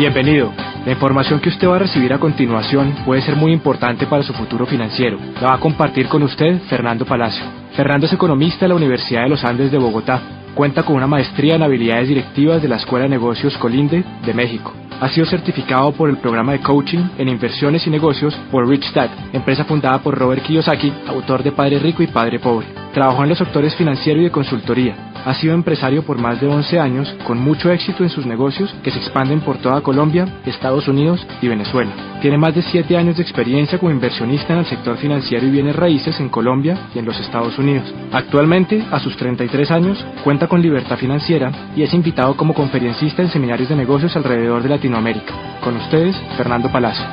Bienvenido. La información que usted va a recibir a continuación puede ser muy importante para su futuro financiero. La va a compartir con usted Fernando Palacio. Fernando es economista de la Universidad de los Andes de Bogotá. Cuenta con una maestría en habilidades directivas de la Escuela de Negocios Colinde de México. Ha sido certificado por el programa de coaching en inversiones y negocios por Rich Dad, empresa fundada por Robert Kiyosaki, autor de Padre Rico y Padre Pobre. Trabajó en los sectores financiero y de consultoría. Ha sido empresario por más de 11 años, con mucho éxito en sus negocios que se expanden por toda Colombia, Estados Unidos y Venezuela. Tiene más de 7 años de experiencia como inversionista en el sector financiero y bienes raíces en Colombia y en los Estados Unidos. Actualmente, a sus 33 años, cuenta con libertad financiera y es invitado como conferencista en seminarios de negocios alrededor de Latinoamérica. Con ustedes, Fernando Palacio.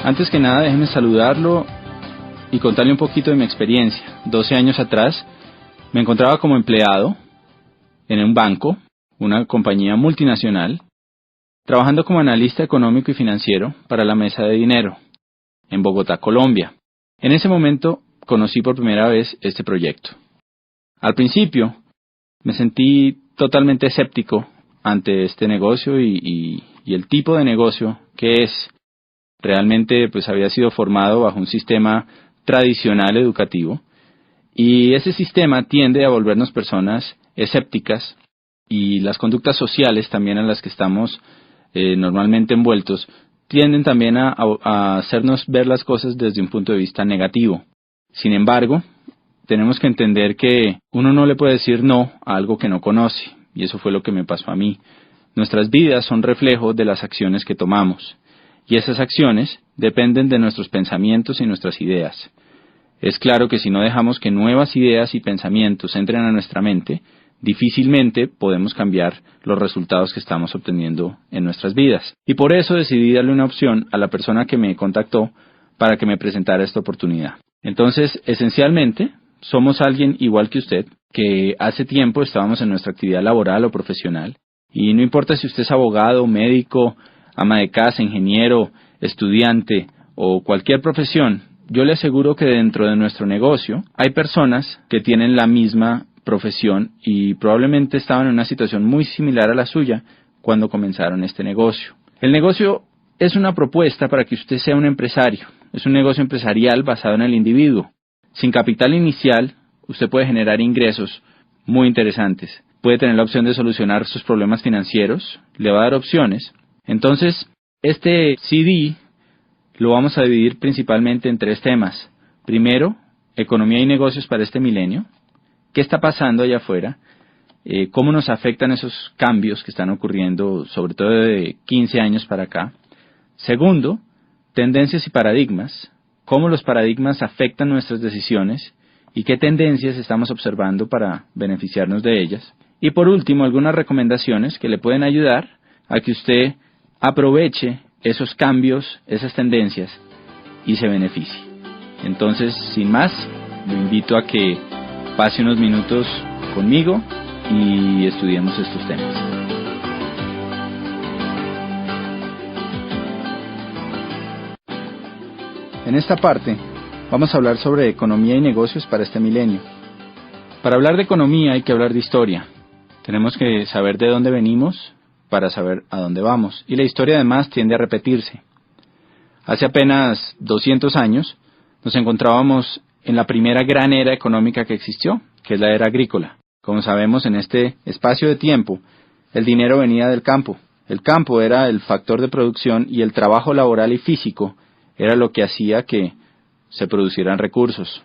Antes que nada, déjeme saludarlo y contarle un poquito de mi experiencia. 12 años atrás me encontraba como empleado en un banco, una compañía multinacional, trabajando como analista económico y financiero para la mesa de dinero en Bogotá, Colombia. En ese momento conocí por primera vez este proyecto. Al principio me sentí totalmente escéptico ante este negocio y el tipo de negocio que es. Realmente pues había sido formado bajo un sistema tradicional educativo y ese sistema tiende a volvernos personas escépticas y las conductas sociales también en las que estamos normalmente envueltos tienden también a hacernos ver las cosas desde un punto de vista negativo. Sin embargo, tenemos que entender que uno no le puede decir no a algo que no conoce y eso fue lo que me pasó a mí. Nuestras vidas son reflejo de las acciones que tomamos. Y esas acciones dependen de nuestros pensamientos y nuestras ideas. Es claro que si no dejamos que nuevas ideas y pensamientos entren a nuestra mente, difícilmente podemos cambiar los resultados que estamos obteniendo en nuestras vidas. Y por eso decidí darle una opción a la persona que me contactó para que me presentara esta oportunidad. Entonces, esencialmente, somos alguien igual que usted, que hace tiempo estábamos en nuestra actividad laboral o profesional, y no importa si usted es abogado, médico, ama de casa, ingeniero, estudiante o cualquier profesión, yo le aseguro que dentro de nuestro negocio hay personas que tienen la misma profesión y probablemente estaban en una situación muy similar a la suya cuando comenzaron este negocio. El negocio es una propuesta para que usted sea un empresario. Es un negocio empresarial basado en el individuo. Sin capital inicial, usted puede generar ingresos muy interesantes. Puede tener la opción de solucionar sus problemas financieros, le va a dar opciones. Entonces, este CD lo vamos a dividir principalmente en 3 temas. Primero, economía y negocios para este milenio. ¿Qué está pasando allá afuera? ¿Cómo nos afectan esos cambios que están ocurriendo, sobre todo de 15 años para acá? Segundo, tendencias y paradigmas. ¿Cómo los paradigmas afectan nuestras decisiones? ¿Y qué tendencias estamos observando para beneficiarnos de ellas? Y por último, algunas recomendaciones que le pueden ayudar a que usted aproveche esos cambios, esas tendencias y se beneficie. Entonces, sin más, lo invito a que pase unos minutos conmigo y estudiemos estos temas. En esta parte vamos a hablar sobre economía y negocios para este milenio. Para hablar de economía hay que hablar de historia. Tenemos que saber de dónde venimos para saber a dónde vamos. Y la historia además tiende a repetirse. Hace apenas 200 años nos encontrábamos en la primera gran era económica que existió, que es la era agrícola. Como sabemos, en este espacio de tiempo, el dinero venía del campo. El campo era el factor de producción y el trabajo laboral y físico era lo que hacía que se producieran recursos.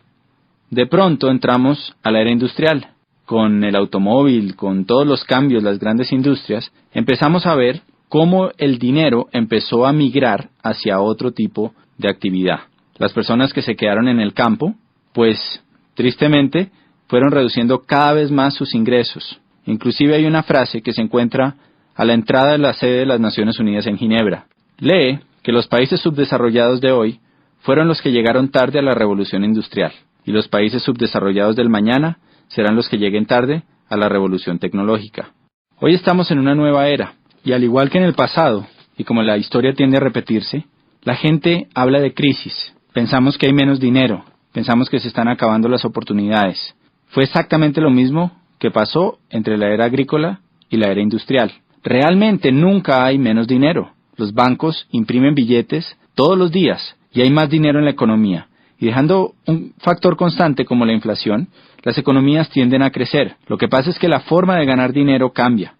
De pronto entramos a la era industrial. Con el automóvil, con todos los cambios, las grandes industrias, empezamos a ver cómo el dinero empezó a migrar hacia otro tipo de actividad. Las personas que se quedaron en el campo, pues tristemente, fueron reduciendo cada vez más sus ingresos. Inclusive hay una frase que se encuentra a la entrada de la sede de las Naciones Unidas en Ginebra. Lee que los países subdesarrollados de hoy fueron los que llegaron tarde a la revolución industrial, y los países subdesarrollados del mañana serán los que lleguen tarde a la revolución tecnológica. Hoy estamos en una nueva era, y al igual que en el pasado, y como la historia tiende a repetirse, la gente habla de crisis. Pensamos que hay menos dinero, pensamos que se están acabando las oportunidades. Fue exactamente lo mismo que pasó entre la era agrícola y la era industrial. Realmente nunca hay menos dinero. Los bancos imprimen billetes todos los días y hay más dinero en la economía. Y dejando un factor constante como la inflación, las economías tienden a crecer. Lo que pasa es que la forma de ganar dinero cambia.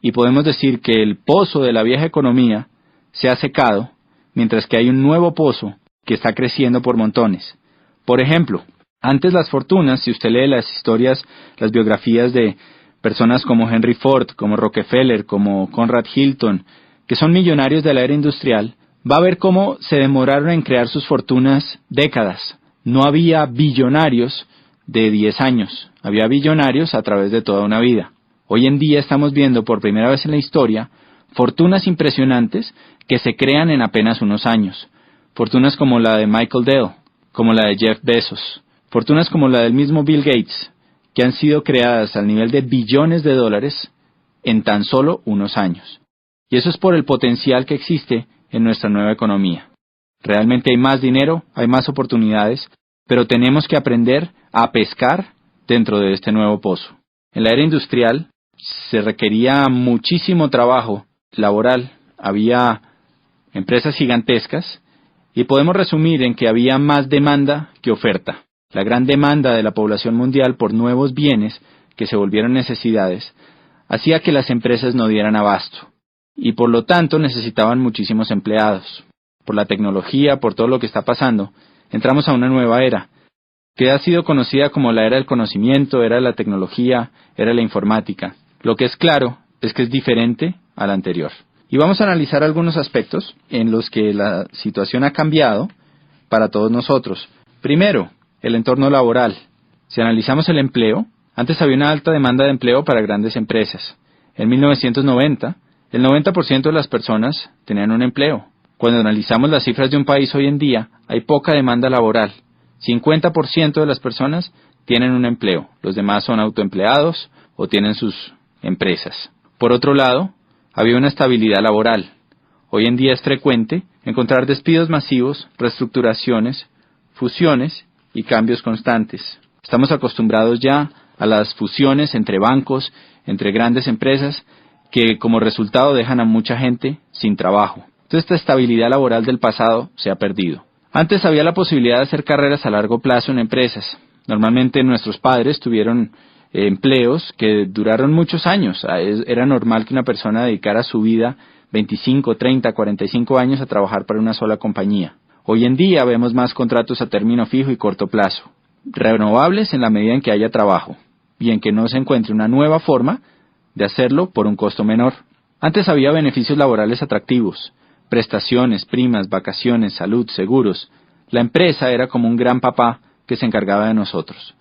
Y podemos decir que el pozo de la vieja economía se ha secado, mientras que hay un nuevo pozo que está creciendo por montones. Por ejemplo, antes las fortunas, si usted lee las historias, las biografías de personas como Henry Ford, como Rockefeller, como Conrad Hilton, que son millonarios de la era industrial, va a ver cómo se demoraron en crear sus fortunas décadas. No había billonarios de 10 años, había billonarios a través de toda una vida. Hoy en día estamos viendo por primera vez en la historia fortunas impresionantes que se crean en apenas unos años. Fortunas como la de Michael Dell, como la de Jeff Bezos, fortunas como la del mismo Bill Gates, que han sido creadas al nivel de billones de dólares en tan solo unos años. Y eso es por el potencial que existe en nuestra nueva economía. Realmente hay más dinero, hay más oportunidades, pero tenemos que aprender a pescar dentro de este nuevo pozo. En la era industrial se requería muchísimo trabajo laboral, había empresas gigantescas y podemos resumir en que había más demanda que oferta. La gran demanda de la población mundial por nuevos bienes que se volvieron necesidades hacía que las empresas no dieran abasto y por lo tanto necesitaban muchísimos empleados. Por la tecnología, por todo lo que está pasando, entramos a una nueva era que ha sido conocida como la era del conocimiento, era de la tecnología, era la informática. Lo que es claro es que es diferente a la anterior. Y vamos a analizar algunos aspectos en los que la situación ha cambiado para todos nosotros. Primero, el entorno laboral. Si analizamos el empleo, antes había una alta demanda de empleo para grandes empresas. En 1990, el 90% de las personas tenían un empleo. Cuando analizamos las cifras de un país hoy en día, hay poca demanda laboral. 50% de las personas tienen un empleo. Los demás son autoempleados o tienen sus empresas. Por otro lado, había una estabilidad laboral. Hoy en día es frecuente encontrar despidos masivos, reestructuraciones, fusiones y cambios constantes. Estamos acostumbrados ya a las fusiones entre bancos, entre grandes empresas, que como resultado dejan a mucha gente sin trabajo. Entonces esta estabilidad laboral del pasado se ha perdido. Antes había la posibilidad de hacer carreras a largo plazo en empresas. Normalmente nuestros padres tuvieron empleos que duraron muchos años. Era normal que una persona dedicara su vida 25, 30, 45 años a trabajar para una sola compañía. Hoy en día vemos más contratos a término fijo y corto plazo, renovables en la medida en que haya trabajo y en que no se encuentre una nueva forma de hacerlo por un costo menor. Antes había beneficios laborales atractivos, prestaciones, primas, vacaciones, salud, seguros. La empresa era como un gran papá que se encargaba de nosotros.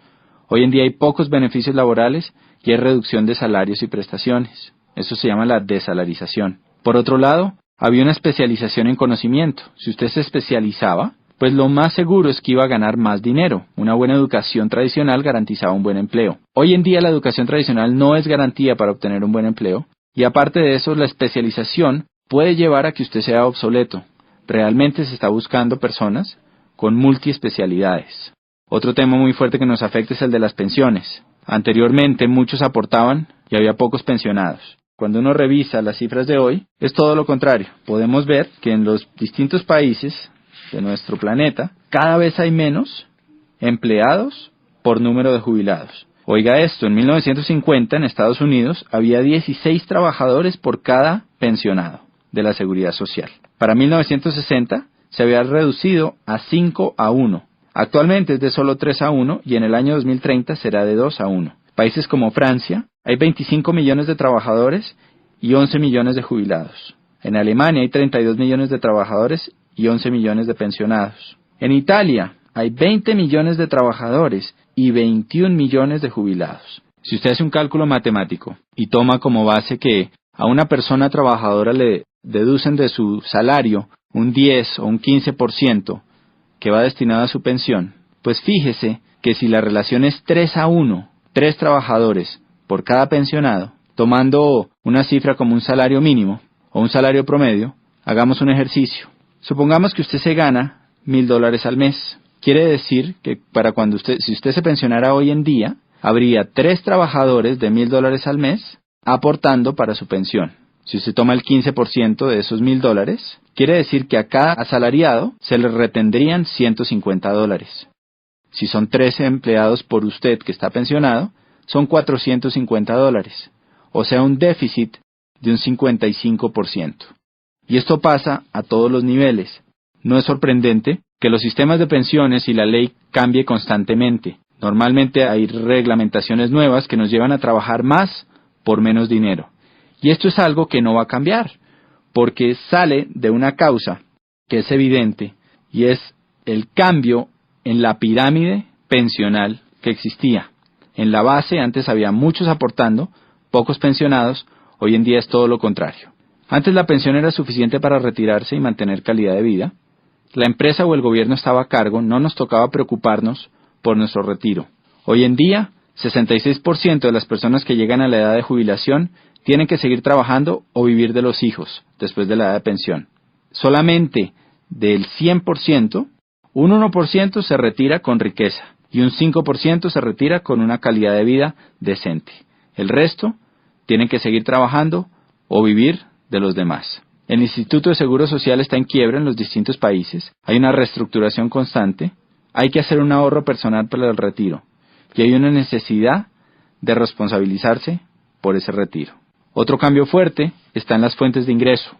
Hoy en día hay pocos beneficios laborales y hay reducción de salarios y prestaciones. Eso se llama la desalarización. Por otro lado, había una especialización en conocimiento. Si usted se especializaba, pues lo más seguro es que iba a ganar más dinero. Una buena educación tradicional garantizaba un buen empleo. Hoy en día la educación tradicional no es garantía para obtener un buen empleo, y aparte de eso, la especialización puede llevar a que usted sea obsoleto. Realmente se está buscando personas con multiespecialidades. Otro tema muy fuerte que nos afecta es el de las pensiones. Anteriormente muchos aportaban y había pocos pensionados. Cuando uno revisa las cifras de hoy, es todo lo contrario. Podemos ver que en los distintos países de nuestro planeta, cada vez hay menos empleados por número de jubilados. Oiga esto, en 1950 en Estados Unidos había 16 trabajadores por cada pensionado de la Seguridad Social. Para 1960 se había reducido a 5 a 1. Actualmente es de solo 3 a 1 y en el año 2030 será de 2 a 1. Países como Francia, hay 25 millones de trabajadores y 11 millones de jubilados. En Alemania hay 32 millones de trabajadores y 11 millones de pensionados. En Italia hay 20 millones de trabajadores y 21 millones de jubilados. Si usted hace un cálculo matemático y toma como base que a una persona trabajadora le deducen de su salario un 10 o un 15% que va destinado a su pensión, pues fíjese que si la relación es 3 a 1, 3 trabajadores por cada pensionado, tomando una cifra como un salario mínimo o un salario promedio, hagamos un ejercicio. Supongamos que usted se gana $1,000 al mes. Quiere decir que si usted se pensionara hoy en día, habría 3 trabajadores de $1,000 al mes aportando para su pensión. Si usted toma el 15% de esos $1,000, quiere decir que a cada asalariado se le retendrían $150. Si son 13 empleados por usted que está pensionado, son $450, o sea, un déficit de un 55%. Y esto pasa a todos los niveles. No es sorprendente que los sistemas de pensiones y la ley cambie constantemente. Normalmente hay reglamentaciones nuevas que nos llevan a trabajar más por menos dinero. Y esto es algo que no va a cambiar, porque sale de una causa que es evidente, y es el cambio en la pirámide pensional que existía. En la base antes había muchos aportando, pocos pensionados, hoy en día es todo lo contrario. Antes la pensión era suficiente para retirarse y mantener calidad de vida. La empresa o el gobierno estaba a cargo, no nos tocaba preocuparnos por nuestro retiro. Hoy en día, 66% de las personas que llegan a la edad de jubilación tienen que seguir trabajando o vivir de los hijos después de la edad de pensión. Solamente del 100%, un 1% se retira con riqueza y un 5% se retira con una calidad de vida decente. El resto tienen que seguir trabajando o vivir de los demás. El Instituto de Seguro Social está en quiebra en los distintos países, hay una reestructuración constante, hay que hacer un ahorro personal para el retiro y hay una necesidad de responsabilizarse por ese retiro. Otro cambio fuerte está en las fuentes de ingreso.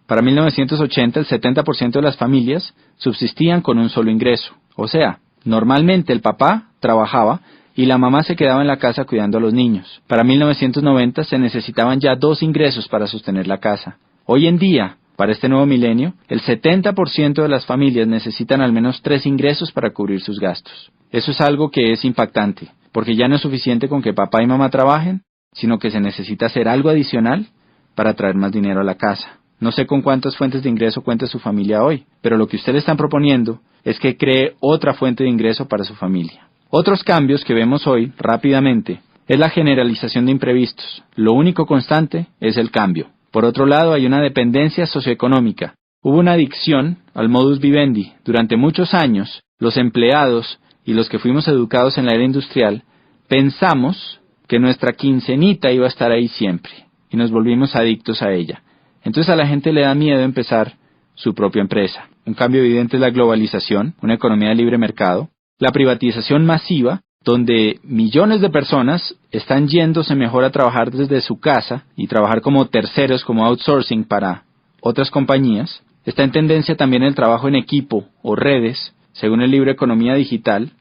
Para 1980 el 70% de las familias subsistían con un solo ingreso. O sea, normalmente el papá trabajaba y la mamá se quedaba en la casa cuidando a los niños. Para 1990 se necesitaban ya 2 ingresos para sostener la casa. Hoy en día, para este nuevo milenio, el 70% de las familias necesitan al menos 3 ingresos para cubrir sus gastos. Eso es algo que es impactante, porque ya no es suficiente con que papá y mamá trabajen, sino que se necesita hacer algo adicional para traer más dinero a la casa. No sé con cuántas fuentes de ingreso cuenta su familia hoy, pero lo que usted le están proponiendo es que cree otra fuente de ingreso para su familia. Otros cambios que vemos hoy, rápidamente, es la generalización de imprevistos. Lo único constante es el cambio. Por otro lado, hay una dependencia socioeconómica. Hubo una adicción al modus vivendi. Durante muchos años, los empleados y los que fuimos educados en la era industrial, pensamos que nuestra quincenita iba a estar ahí siempre, y nos volvimos adictos a ella. Entonces a la gente le da miedo empezar su propia empresa. Un cambio evidente es la globalización, una economía de libre mercado, la privatización masiva, donde millones de personas están yéndose mejor a trabajar desde su casa y trabajar como terceros, como outsourcing para otras compañías. Está en tendencia también el trabajo en equipo o redes, según el libro Economía Digital.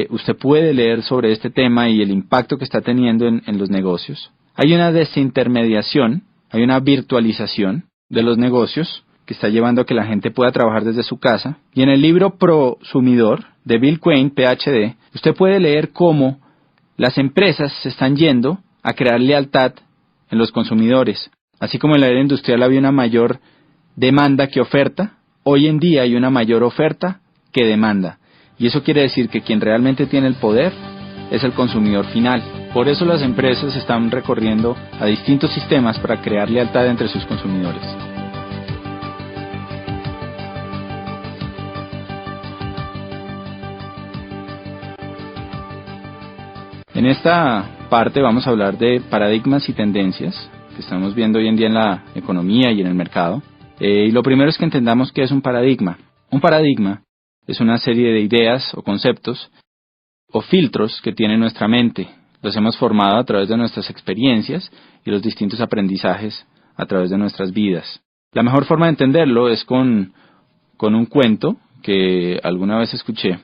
Usted puede leer sobre este tema y el impacto que está teniendo en los negocios. Hay una desintermediación, hay una virtualización de los negocios que está llevando a que la gente pueda trabajar desde su casa. Y en el libro Prosumidor de Bill Quain, PhD, usted puede leer cómo las empresas se están yendo a crear lealtad en los consumidores. Así como en la era industrial había una mayor demanda que oferta, hoy en día hay una mayor oferta que demanda. Y eso quiere decir que quien realmente tiene el poder es el consumidor final. Por eso las empresas están recorriendo a distintos sistemas para crear lealtad entre sus consumidores. En esta parte vamos a hablar de paradigmas y tendencias que estamos viendo hoy en día en la economía y en el mercado. Y lo primero es que entendamos qué es un paradigma. Un paradigma es una serie de ideas o conceptos o filtros que tiene nuestra mente. Los hemos formado a través de nuestras experiencias y los distintos aprendizajes a través de nuestras vidas. La mejor forma de entenderlo es con un cuento que alguna vez escuché,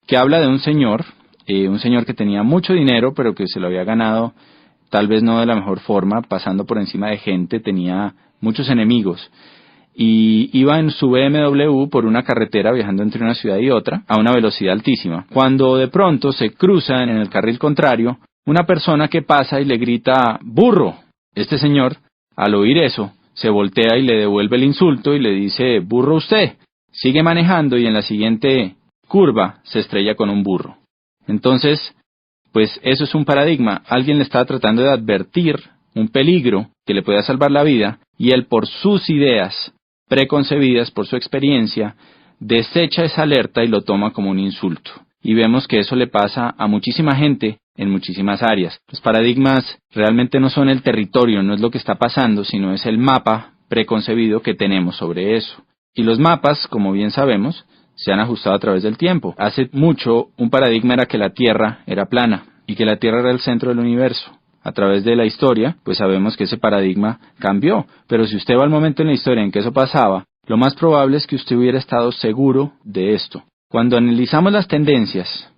que habla de un señor que tenía mucho dinero, pero que se lo había ganado tal vez no de la mejor forma, pasando por encima de gente, tenía muchos enemigos. Y iba en su BMW por una carretera viajando entre una ciudad y otra a una velocidad altísima. Cuando de pronto se cruza en el carril contrario una persona que pasa y le grita ¡burro! Este señor, al oír eso, se voltea y le devuelve el insulto y le dice ¡burro usted! Sigue manejando y en la siguiente curva se estrella con un burro. Entonces, pues eso es un paradigma. Alguien le está tratando de advertir un peligro que le pueda salvar la vida y él por sus ideas preconcebidas, por su experiencia, desecha esa alerta y lo toma como un insulto. y vemos que eso le pasa a muchísima gente en muchísimas áreas. Los paradigmas realmente no son el territorio, no es lo que está pasando, sino es el mapa preconcebido que tenemos sobre eso. Y los mapas, como bien sabemos, se han ajustado a través del tiempo. Hace mucho, un paradigma era que la Tierra era plana y que la Tierra era el centro del universo. A través de la historia, pues sabemos que ese paradigma cambió. Pero si usted va al momento en la historia en que eso pasaba, lo más probable es que usted hubiera estado seguro de esto. Cuando analizamos las tendencias,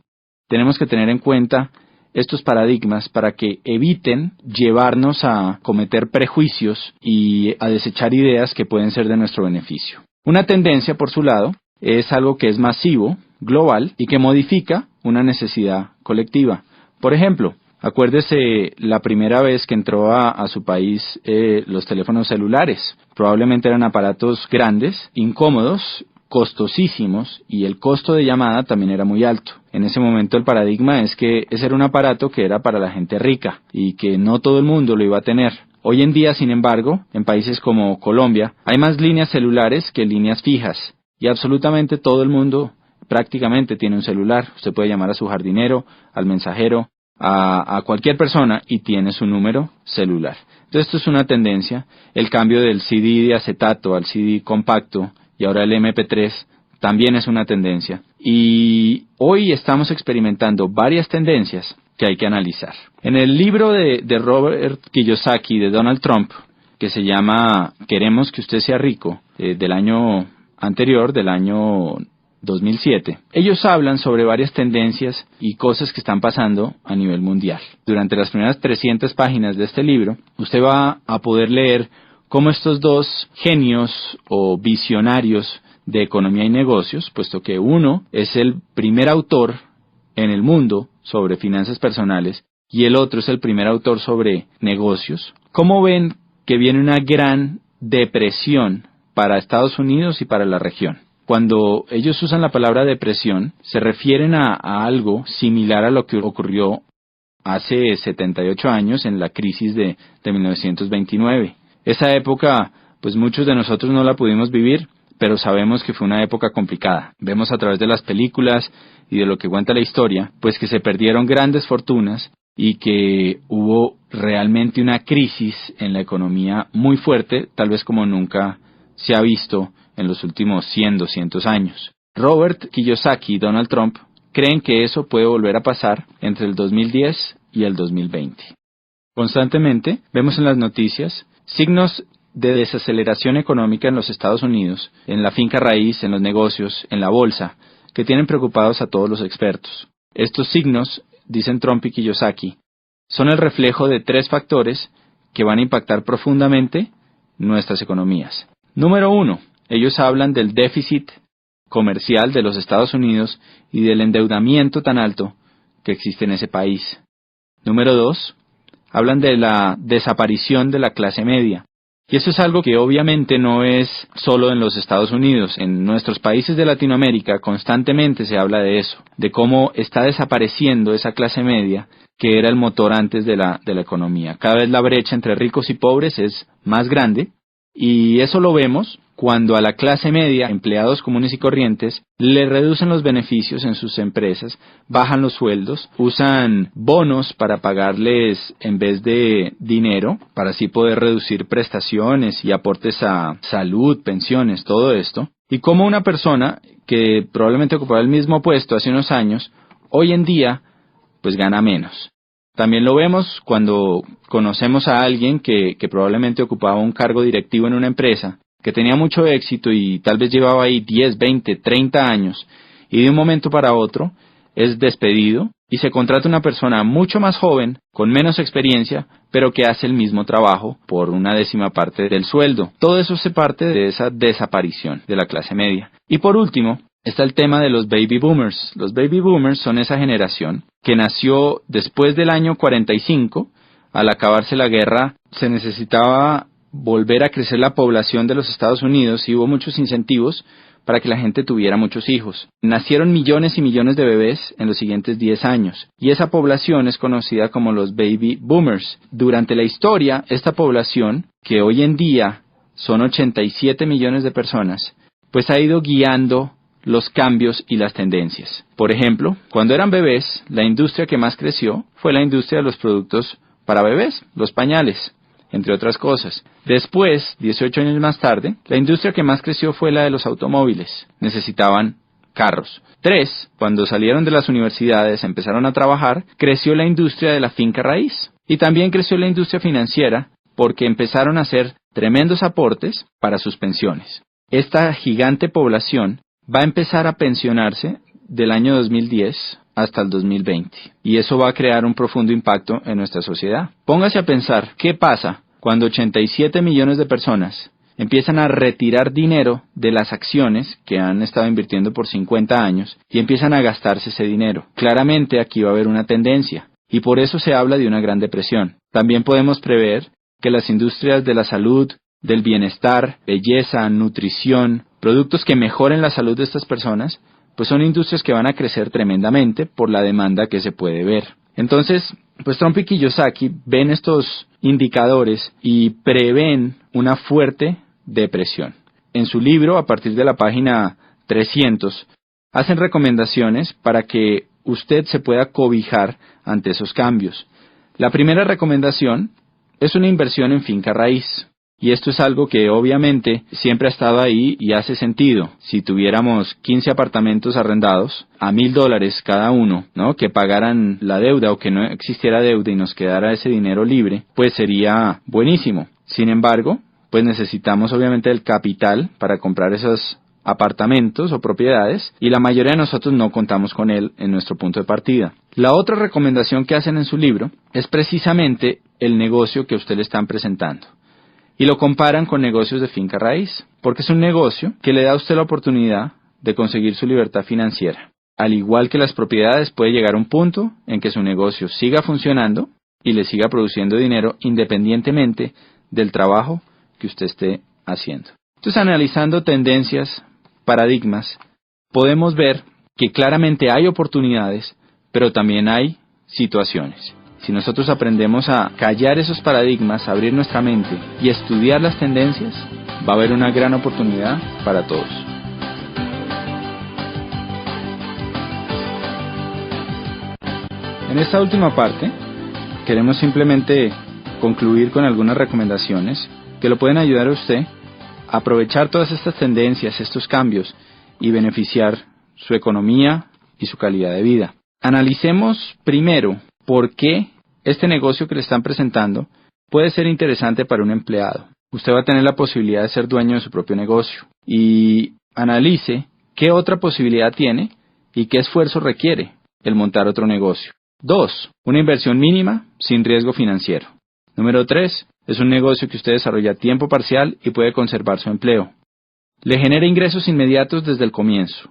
tenemos que tener en cuenta estos paradigmas para que eviten llevarnos a cometer prejuicios y a desechar ideas que pueden ser de nuestro beneficio. Una tendencia, por su lado, es algo que es masivo, global, y que modifica una necesidad colectiva. Por ejemplo, acuérdese la primera vez que entró a su país los teléfonos celulares. Probablemente eran aparatos grandes, incómodos, costosísimos, y el costo de llamada también era muy alto. En ese momento el paradigma es que ese era un aparato que era para la gente rica y que no todo el mundo lo iba a tener. Hoy en día, sin embargo, en países como Colombia, hay más líneas celulares que líneas fijas, y absolutamente todo el mundo prácticamente tiene un celular. Usted puede llamar a su jardinero, al mensajero, a cualquier persona y tiene su número celular. Entonces esto es una tendencia. El cambio del CD de acetato al CD compacto y ahora el MP3 también es una tendencia. Y hoy estamos experimentando varias tendencias que hay que analizar. En el libro de Robert Kiyosaki, de Donald Trump, que se llama Queremos que usted sea rico, del año anterior, del año 2007, ellos hablan sobre varias tendencias y cosas que están pasando a nivel mundial. Durante las primeras 300 páginas de este libro, usted va a poder leer cómo estos dos genios o visionarios de economía y negocios, puesto que uno es el primer autor en el mundo sobre finanzas personales y el otro es el primer autor sobre negocios, cómo ven que viene una gran depresión para Estados Unidos y para la región. Cuando ellos usan la palabra depresión, se refieren a algo similar a lo que ocurrió hace 78 años en la crisis de 1929. Esa época, pues muchos de nosotros no la pudimos vivir, pero sabemos que fue una época complicada. Vemos a través de las películas y de lo que cuenta la historia, pues que se perdieron grandes fortunas y que hubo realmente una crisis en la economía muy fuerte, tal vez como nunca se ha visto en los últimos 100, 200 años. Robert Kiyosaki y Donald Trump creen que eso puede volver a pasar entre el 2010 y el 2020. Constantemente vemos en las noticias signos de desaceleración económica en los Estados Unidos, en la finca raíz, en los negocios, en la bolsa, que tienen preocupados a todos los expertos. Estos signos, dicen Trump y Kiyosaki, son el reflejo de 3 factores que van a impactar profundamente nuestras economías. Número 1, ellos hablan del déficit comercial de los Estados Unidos y del endeudamiento tan alto que existe en ese país. Número 2, hablan de la desaparición de la clase media. Y eso es algo que obviamente no es solo en los Estados Unidos. En nuestros países de Latinoamérica constantemente se habla de eso, de cómo está desapareciendo esa clase media que era el motor antes de la economía. Cada vez la brecha entre ricos y pobres es más grande y eso lo vemos cuando a la clase media, empleados comunes y corrientes, le reducen los beneficios en sus empresas, bajan los sueldos, usan bonos para pagarles en vez de dinero, para así poder reducir prestaciones y aportes a salud, pensiones, todo esto. Y como una persona que probablemente ocupaba el mismo puesto hace unos años, hoy en día, pues gana menos. También lo vemos cuando conocemos a alguien que probablemente ocupaba un cargo directivo en una empresa, que tenía mucho éxito y tal vez llevaba ahí 10, 20, 30 años, y de un momento para otro es despedido y se contrata una persona mucho más joven, con menos experiencia, pero que hace el mismo trabajo por una 10ª parte del sueldo. Todo eso hace parte de esa desaparición de la clase media. Y por último, está el tema de los baby boomers. Los baby boomers son esa generación que nació después del año 45. Al acabarse la guerra se necesitaba volver a crecer la población de los Estados Unidos y hubo muchos incentivos para que la gente tuviera muchos hijos. Nacieron millones y millones de bebés en los siguientes 10 años y esa población es conocida como los baby boomers. Durante la historia, esta población, que hoy en día son 87 millones de personas, pues ha ido guiando los cambios y las tendencias. Por ejemplo, cuando eran bebés, la industria que más creció fue la industria de los productos para bebés, los pañales, entre otras cosas. Después, 18 años más tarde, la industria que más creció fue la de los automóviles. Necesitaban carros. 3, cuando salieron de las universidades, empezaron a trabajar, creció la industria de la finca raíz. Y también creció la industria financiera porque empezaron a hacer tremendos aportes para sus pensiones. Esta gigante población va a empezar a pensionarse del año 2010 hasta el 2020. Y eso va a crear un profundo impacto en nuestra sociedad. Póngase a pensar, ¿qué pasa cuando 87 millones de personas empiezan a retirar dinero de las acciones que han estado invirtiendo por 50 años y empiezan a gastarse ese dinero? Claramente aquí va a haber una tendencia y por eso se habla de una gran depresión. También podemos prever que las industrias de la salud, del bienestar, belleza, nutrición, productos que mejoren la salud de estas personas, pues son industrias que van a crecer tremendamente por la demanda que se puede ver. Entonces, pues Trump y Kiyosaki ven estos indicadores y prevén una fuerte depresión. En su libro, a partir de la página 300, hacen recomendaciones para que usted se pueda cobijar ante esos cambios. La primera recomendación es una inversión en finca raíz. Y esto es algo que obviamente siempre ha estado ahí y hace sentido. Si tuviéramos 15 apartamentos arrendados a $1,000 cada uno, ¿no?, que pagaran la deuda o que no existiera deuda y nos quedara ese dinero libre, pues sería buenísimo. Sin embargo, pues necesitamos obviamente el capital para comprar esos apartamentos o propiedades y la mayoría de nosotros no contamos con él en nuestro punto de partida. La otra recomendación que hacen en su libro es precisamente el negocio que a usted le están presentando. Y lo comparan con negocios de finca raíz, porque es un negocio que le da a usted la oportunidad de conseguir su libertad financiera. Al igual que las propiedades, puede llegar a un punto en que su negocio siga funcionando y le siga produciendo dinero independientemente del trabajo que usted esté haciendo. Entonces, analizando tendencias, paradigmas, podemos ver que claramente hay oportunidades, pero también hay situaciones. Si nosotros aprendemos a callar esos paradigmas, a abrir nuestra mente y estudiar las tendencias, va a haber una gran oportunidad para todos. En esta última parte, queremos simplemente concluir con algunas recomendaciones que lo pueden ayudar a usted a aprovechar todas estas tendencias, estos cambios y beneficiar su economía y su calidad de vida. Analicemos primero por qué este negocio que le están presentando puede ser interesante para un empleado. Usted va a tener la posibilidad de ser dueño de su propio negocio y analice qué otra posibilidad tiene y qué esfuerzo requiere el montar otro negocio. 2. Una inversión mínima sin riesgo financiero. Número 3. Es un negocio que usted desarrolla a tiempo parcial y puede conservar su empleo. Le genera ingresos inmediatos desde el comienzo.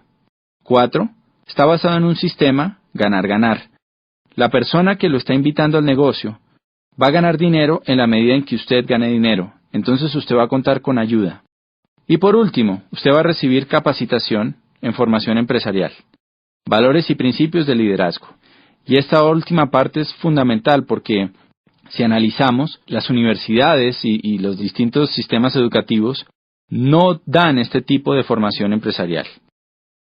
4. Está basado en un sistema ganar-ganar. La persona que lo está invitando al negocio va a ganar dinero en la medida en que usted gane dinero. Entonces usted va a contar con ayuda. Y por último, usted va a recibir capacitación en formación empresarial, valores y principios de liderazgo. Y esta última parte es fundamental porque si analizamos, las universidades y los distintos sistemas educativos no dan este tipo de formación empresarial.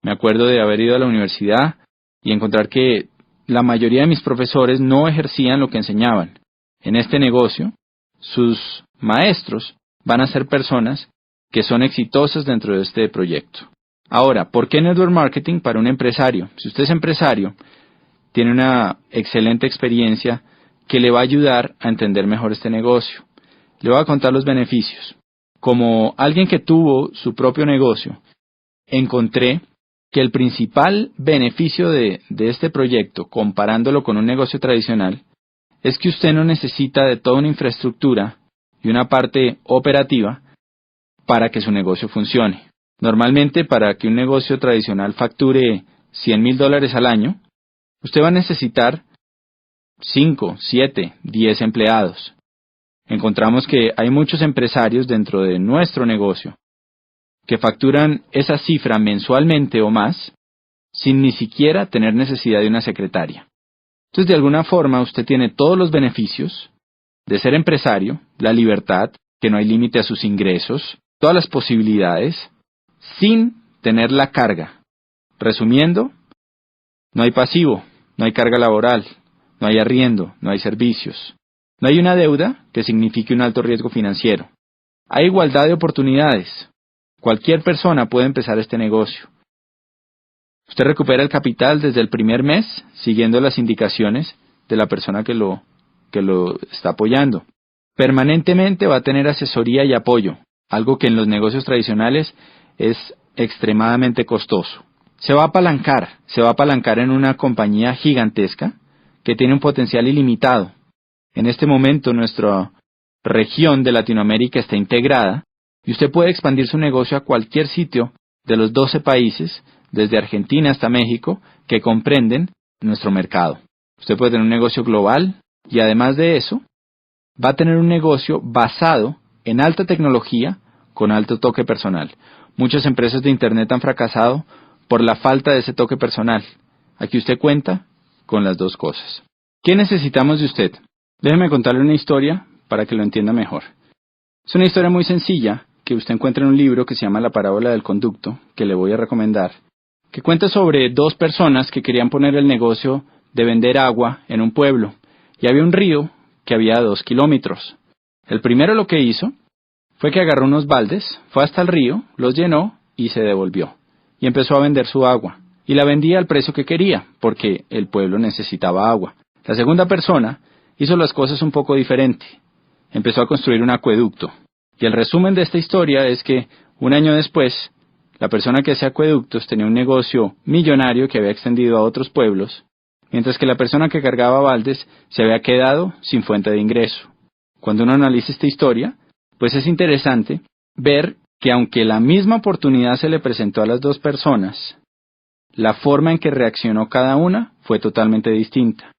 Me acuerdo de haber ido a la universidad y encontrar que la mayoría de mis profesores no ejercían lo que enseñaban. En este negocio, sus maestros van a ser personas que son exitosas dentro de este proyecto. Ahora, ¿por qué Network Marketing para un empresario? Si usted es empresario, tiene una excelente experiencia que le va a ayudar a entender mejor este negocio. Le voy a contar los beneficios. Como alguien que tuvo su propio negocio, encontré que el principal beneficio de este proyecto, comparándolo con un negocio tradicional, es que usted no necesita de toda una infraestructura y una parte operativa para que su negocio funcione. Normalmente, para que un negocio tradicional facture $100,000 al año, usted va a necesitar 5, 7, 10 empleados. Encontramos que hay muchos empresarios dentro de nuestro negocio que facturan esa cifra mensualmente o más sin ni siquiera tener necesidad de una secretaria. Entonces, de alguna forma, usted tiene todos los beneficios de ser empresario, la libertad, que no hay límite a sus ingresos, todas las posibilidades, sin tener la carga Resumiendo, no hay pasivo, no hay carga laboral, no hay arriendo, no hay servicios. No hay una deuda que signifique un alto riesgo financiero. Hay igualdad de oportunidades. Cualquier persona puede empezar este negocio. Usted recupera el capital desde el primer mes siguiendo las indicaciones de la persona que lo está apoyando. Permanentemente va a tener asesoría y apoyo, algo que en los negocios tradicionales es extremadamente costoso. Se va a apalancar en una compañía gigantesca que tiene un potencial ilimitado. En este momento nuestra región de Latinoamérica está integrada y usted puede expandir su negocio a cualquier sitio de los 12 países, desde Argentina hasta México, que comprenden nuestro mercado. Usted puede tener un negocio global y además de eso, va a tener un negocio basado en alta tecnología con alto toque personal. Muchas empresas de Internet han fracasado por la falta de ese toque personal. Aquí usted cuenta con las dos cosas. ¿Qué necesitamos de usted? Déjeme contarle una historia para que lo entienda mejor. Es una historia muy sencilla que usted encuentra en un libro que se llama La parábola del conducto, que le voy a recomendar, que cuenta sobre dos personas que querían poner el negocio de vender agua en un pueblo, y había un río que había 2 kilómetros. El primero lo que hizo fue que agarró unos baldes, fue hasta el río, los llenó y se devolvió, y empezó a vender su agua, y la vendía al precio que quería, porque el pueblo necesitaba agua. La segunda persona hizo las cosas un poco diferente. Empezó a construir un acueducto. Y el resumen de esta historia es que, un año después, la persona que hacía acueductos tenía un negocio millonario que había extendido a otros pueblos, mientras que la persona que cargaba baldes se había quedado sin fuente de ingreso. Cuando uno analiza esta historia, pues es interesante ver que aunque la misma oportunidad se le presentó a las dos personas, la forma en que reaccionó cada una fue totalmente distinta.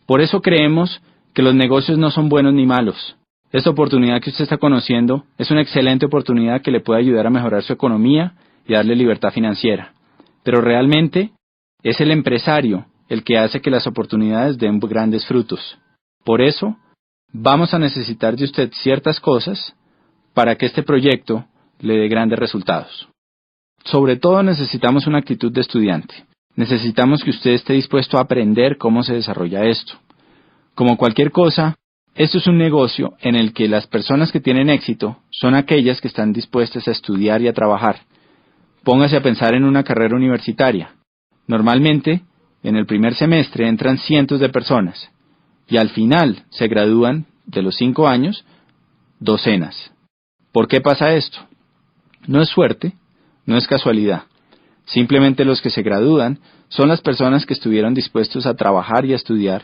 Por eso creemos que los negocios no son buenos ni malos. Esta oportunidad que usted está conociendo es una excelente oportunidad que le puede ayudar a mejorar su economía y darle libertad financiera. Pero realmente es el empresario el que hace que las oportunidades den grandes frutos. Por eso, vamos a necesitar de usted ciertas cosas para que este proyecto le dé grandes resultados. Sobre todo necesitamos una actitud de estudiante. Necesitamos que usted esté dispuesto a aprender cómo se desarrolla esto. Como cualquier cosa, esto es un negocio en el que las personas que tienen éxito son aquellas que están dispuestas a estudiar y a trabajar. Póngase a pensar en una carrera universitaria. Normalmente, en el primer semestre entran cientos de personas y al final se gradúan de los 5 años docenas. ¿Por qué pasa esto? No es suerte, no es casualidad. Simplemente los que se gradúan son las personas que estuvieron dispuestos a trabajar y a estudiar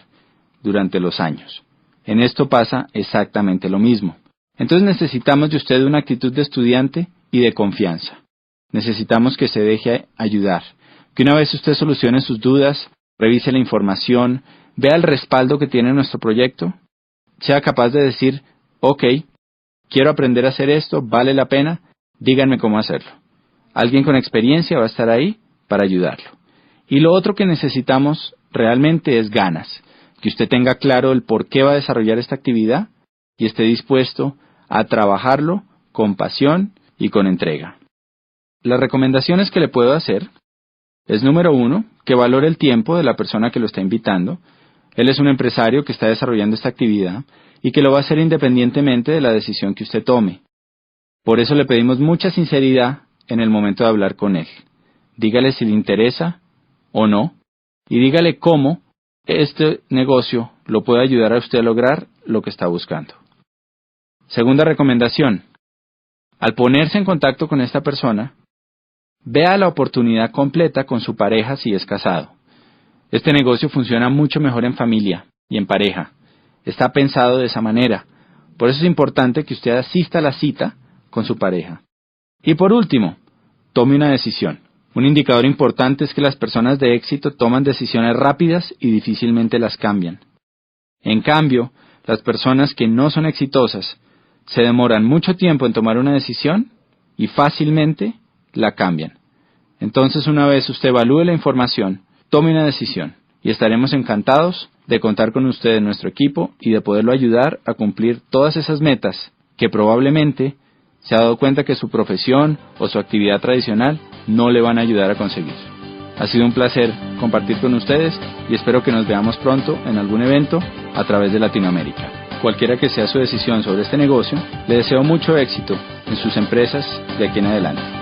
durante los años. En esto pasa exactamente lo mismo. Entonces necesitamos de usted una actitud de estudiante y de confianza. Necesitamos que se deje ayudar, que una vez usted solucione sus dudas, revise la información, vea el respaldo que tiene nuestro proyecto, sea capaz de decir, ok, quiero aprender a hacer esto, vale la pena, díganme cómo hacerlo. Alguien con experiencia va a estar ahí para ayudarlo. Y lo otro que necesitamos realmente es ganas, que usted tenga claro el por qué va a desarrollar esta actividad y esté dispuesto a trabajarlo con pasión y con entrega. Las recomendaciones que le puedo hacer es, número 1, que valore el tiempo de la persona que lo está invitando. Él es un empresario que está desarrollando esta actividad y que lo va a hacer independientemente de la decisión que usted tome. Por eso le pedimos mucha sinceridad en el momento de hablar con él. Dígale si le interesa o no y dígale cómo este negocio lo puede ayudar a usted a lograr lo que está buscando. Segunda recomendación. Al ponerse en contacto con esta persona, vea la oportunidad completa con su pareja si es casado. Este negocio funciona mucho mejor en familia y en pareja. Está pensado de esa manera. Por eso es importante que usted asista a la cita con su pareja. Y por último, tome una decisión. Un indicador importante es que las personas de éxito toman decisiones rápidas y difícilmente las cambian. En cambio, las personas que no son exitosas se demoran mucho tiempo en tomar una decisión y fácilmente la cambian. Entonces, una vez usted evalúe la información, tome una decisión y estaremos encantados de contar con usted en nuestro equipo y de poderlo ayudar a cumplir todas esas metas que probablemente se ha dado cuenta que su profesión o su actividad tradicional no le van a ayudar a conseguir. Ha sido un placer compartir con ustedes y espero que nos veamos pronto en algún evento a través de Latinoamérica. Cualquiera que sea su decisión sobre este negocio, le deseo mucho éxito en sus empresas de aquí en adelante.